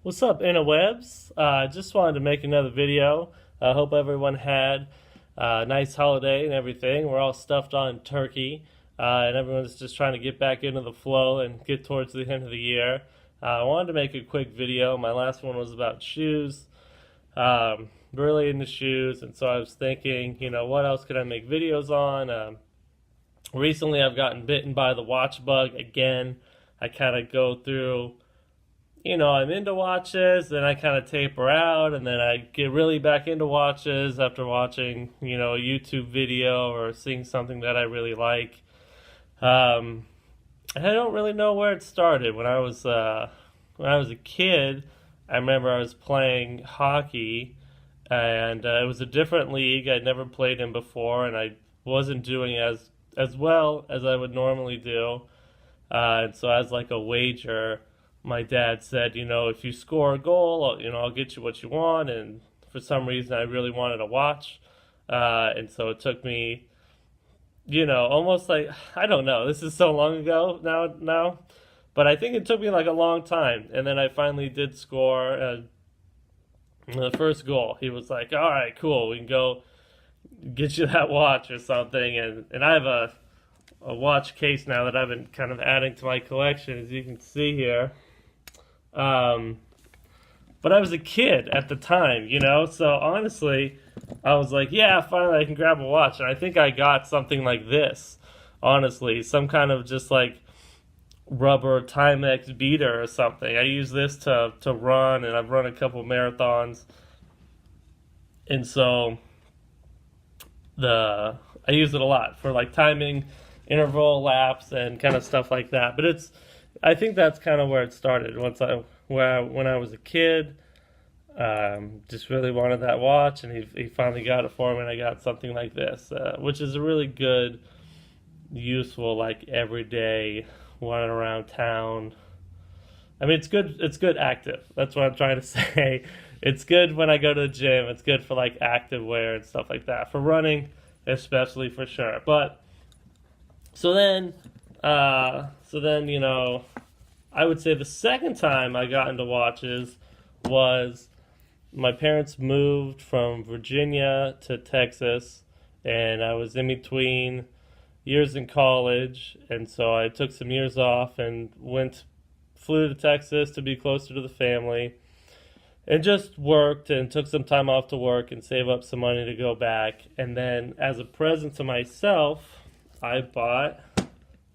What's up, interwebs? Just wanted to make another video. I hope everyone had a nice holiday and everything. We're all stuffed on turkey, and everyone's just trying to get back into the flow and get towards the end of the year. I wanted to make a quick video. My last one was about shoes, really into shoes, and so I was thinking, what else could I make videos on? Recently, I've gotten bitten by the watch bug again. I kind of go through I'm into watches, then I kind of taper out, and then I get really back into watches after watching, a YouTube video or seeing something that I really like. I don't really know where it started. When I was a kid, I remember I was playing hockey, and it was a different league. I'd never played in before, and I wasn't doing as well as I would normally do. And so as like a wager, my dad said, if you score a goal, I'll get you what you want. And for some reason, I really wanted to watch. And so it took me, almost like, I don't know, this is so long ago now. But I think it took me like a long time. And then I finally did score the first goal. He was like, all right, cool, we can go get you that watch or something. And I have a watch case now that I've been kind of adding to my collection, as you can see here. But I was a kid at the time, so honestly, I was like, yeah, finally I can grab a watch. And I think I got something like this, honestly, some kind of just like rubber Timex beater or something. I use this to run, and I've run a couple marathons. And so I use it a lot for like timing interval laps and kind of stuff like that. But I think that's kind of where it started. When I was a kid, just really wanted that watch, and he finally got it for me, and I got something like this, which is a really good, useful, like everyday running around town. I mean, it's good. It's good active. That's what I'm trying to say. It's good when I go to the gym. It's good for like active wear and stuff like that. For running, especially, for sure. But so then, I would say the second time I got into watches was my parents moved from Virginia to Texas, and I was in between years in college, and so I took some years off and flew to Texas to be closer to the family, and just worked and took some time off to work and save up some money to go back. And then as a present to myself, I bought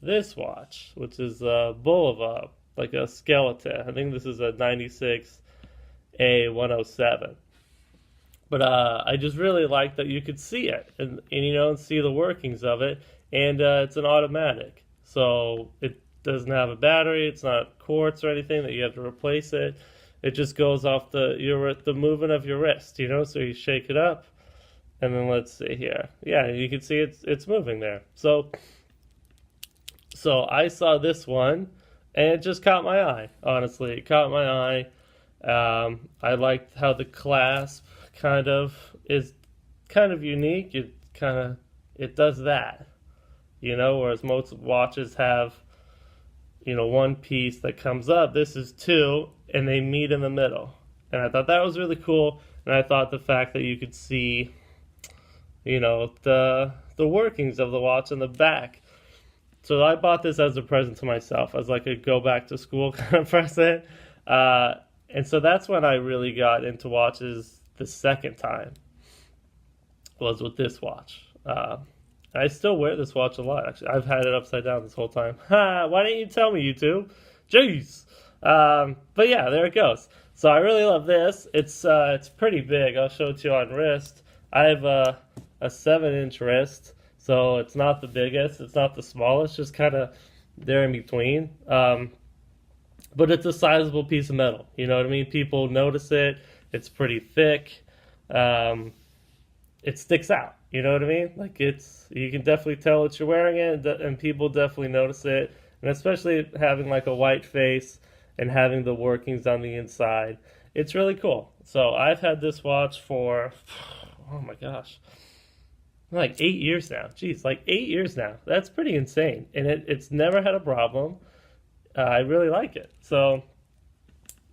this watch, which is a Bulova, like a skeleton. I think this is a 96 A107. But I just really like that you could see it and see the workings of it. And it's an automatic, so it doesn't have a battery. It's not quartz or anything that you have to replace it. It just goes off the movement of your wrist, So you shake it up, and then let's see here. Yeah, you can see it's moving there. So I saw this one, and it just caught my eye. Honestly, it caught my eye. I liked how the clasp is kind of unique. It does that, whereas most watches have, one piece that comes up. This is two, and they meet in the middle. And I thought that was really cool. And I thought the fact that you could see, the workings of the watch in the back. So I bought this as a present to myself, as like a go back to school kind of present. And so that's when I really got into watches the second time, was with this watch. I still wear this watch a lot, actually. I've had it upside down this whole time. Why didn't you tell me, YouTube? Jeez. But yeah, there it goes. So I really love this. It's pretty big. I'll show it to you on wrist. I have a 7-inch wrist. So it's not the biggest, it's not the smallest, just kind of there in between. But it's a sizable piece of metal. You know what I mean? People notice it. It's pretty thick. It sticks out. You know what I mean? Like you can definitely tell that you're wearing it, and people definitely notice it. And especially having like a white face and having the workings on the inside, it's really cool. So I've had this watch for, oh my gosh, like 8 years now. Jeez, like 8 years now. That's pretty insane. And it's never had a problem. I really like it. So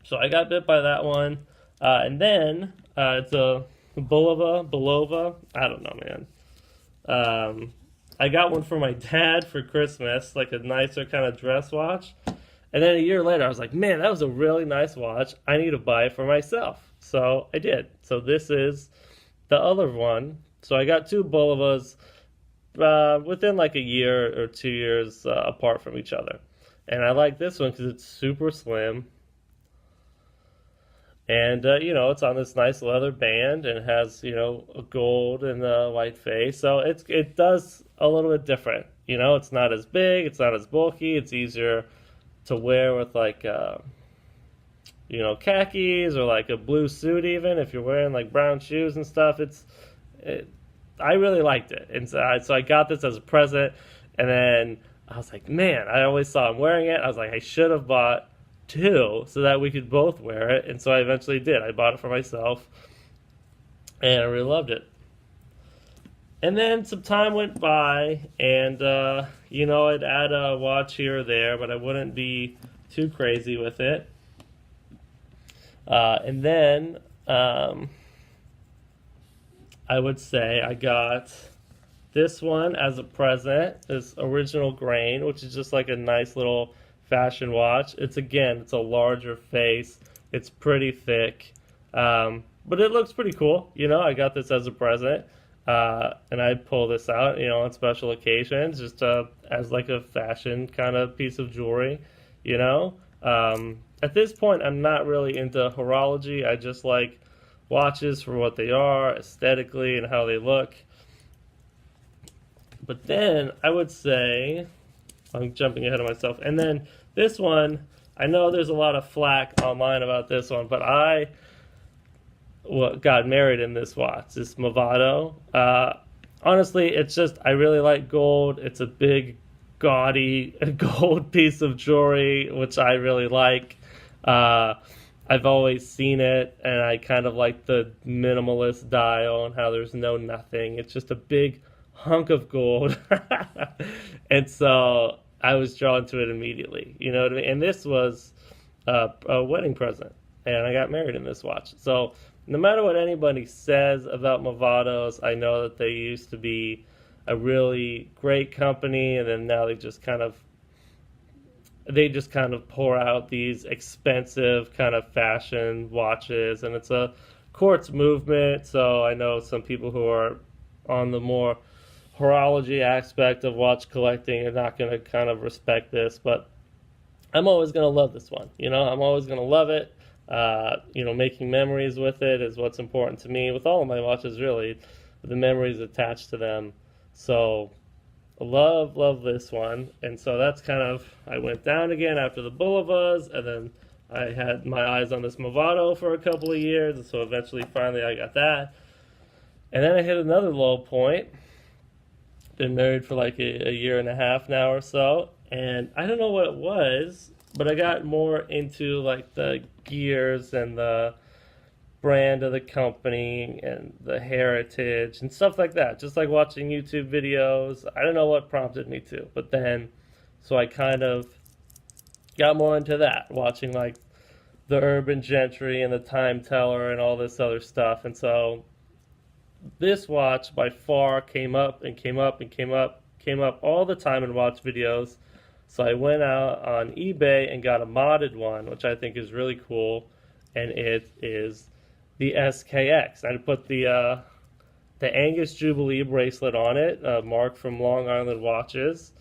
So I got bit by that one. And then it's a Bulova. I don't know, man. I got one for my dad for Christmas, like a nicer kind of dress watch. And then a year later, I was like, man, that was a really nice watch. I need to buy it for myself. So I did. So this is the other one. So I got two Bulovas within like a year or 2 years apart from each other. And I like this one because it's super slim. And, it's on this nice leather band and has, a gold and a white face. So it does a little bit different. It's not as big, it's not as bulky, it's easier to wear with like, khakis or like a blue suit even. If you're wearing like brown shoes and stuff, I really liked it. And so I got this as a present. And then I was like, man, I always saw him wearing it. I was like, I should have bought two so that we could both wear it. And so I eventually did. I bought it for myself and I really loved it. And then some time went by and I'd add a watch here or there, but I wouldn't be too crazy with it. And then I would say I got this one as a present, this original grain, which is just like a nice little fashion watch. It's a larger face. It's pretty thick, but it looks pretty cool. I got this as a present, and I pull this out, on special occasions, just as like a fashion kind of piece of jewelry. At this point, I'm not really into horology. I just like watches for what they are aesthetically and how they look. But then I would say, I'm jumping ahead of myself. And then this one, I know there's a lot of flack online about this one, but I got married in this watch, this Movado. Honestly, it's just, I really like gold. It's a big, gaudy gold piece of jewelry, which I really like. I've always seen it, and I kind of like the minimalist dial and how there's no nothing. It's just a big hunk of gold. And so I was drawn to it immediately. You know what I mean? And this was a wedding present, and I got married in this watch. So no matter what anybody says about Movados, I know that they used to be a really great company, and then now they just kind of pour out these expensive kind of fashion watches, and it's a quartz movement. So I know some people who are on the more horology aspect of watch collecting are not going to kind of respect this, but I'm always going to love this one. I'm always going to love it. Making memories with it is what's important to me with all of my watches, really, the memories attached to them. So love this one. And so that's kind of, I went down again after the Bulovas, and then I had my eyes on this Movado for a couple of years, and so eventually finally I got that. And then I hit another low point. Been married for like a year and a half now or so, and I don't know what it was, but I got more into like the gears and the brand of the company and the heritage and stuff like that. Just like watching YouTube videos. I don't know what prompted me to, but then, so I kind of got more into that, watching like the urban gentry and the time teller and all this other stuff. And so this watch by far came up all the time in watch videos. So I went out on eBay and got a modded one, which I think is really cool, and it is the SKX. I put the Angus Jubilee bracelet on it, Mark from Long Island Watches.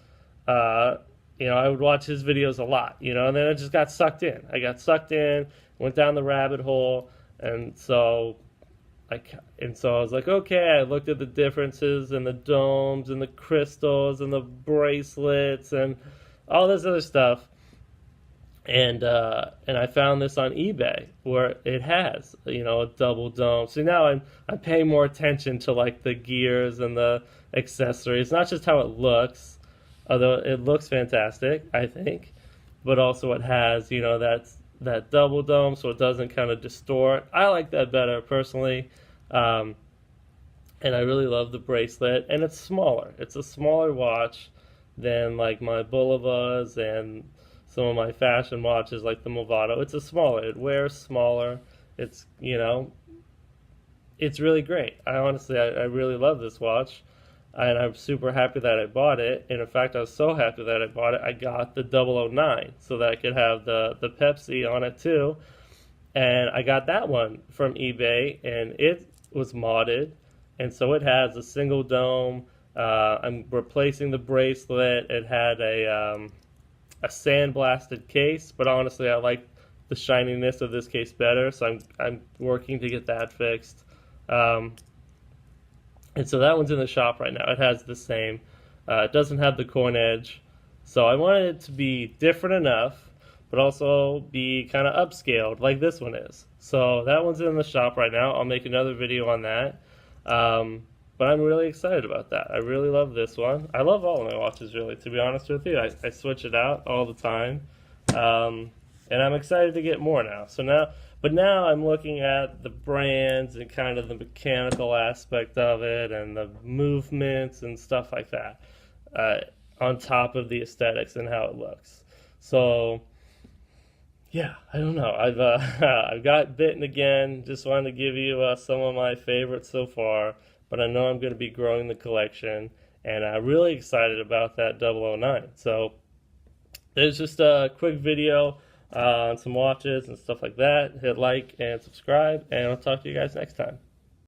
I would watch his videos a lot, and then I just got sucked in. I got sucked in, went down the rabbit hole, and so I was like, okay, I looked at the differences and the domes and the crystals and the bracelets and all this other stuff. And I found this on eBay where it has, a double dome. So now I'm paying more attention to like the gears and the accessories, not just how it looks, although it looks fantastic, I think, but also it has, that double dome so it doesn't kind of distort. I like that better personally. And I really love the bracelet, and it's smaller. It's a smaller watch than like my Bulovas and some of my fashion watches like the Movado. It's a smaller, it wears smaller. It's, it's really great. I really love this watch, and I'm super happy that I bought it. And in fact, I was so happy that I bought it, I got the 009 so that I could have the Pepsi on it too. And I got that one from eBay, and it was modded, and so it has a single dome. I'm replacing the bracelet. It had a sandblasted case, but honestly, I like the shininess of this case better, so I'm working to get that fixed. Um, and so that one's in the shop right now. It has the same. It doesn't have the coin edge, so I wanted it to be different enough, but also be kind of upscaled like this one is. So that one's in the shop right now. I'll make another video on that. But I'm really excited about that. I really love this one. I love all of my watches, really, to be honest with you. I switch it out all the time. And I'm excited to get more now. But now I'm looking at the brands and kind of the mechanical aspect of it and the movements and stuff like that, on top of the aesthetics and how it looks. So, yeah, I don't know. I've got Bitten again. Just wanted to give you some of my favorites so far. But I know I'm going to be growing the collection, and I'm really excited about that 009. So there's just a quick video on some watches and stuff like that. Hit like and subscribe, and I'll talk to you guys next time.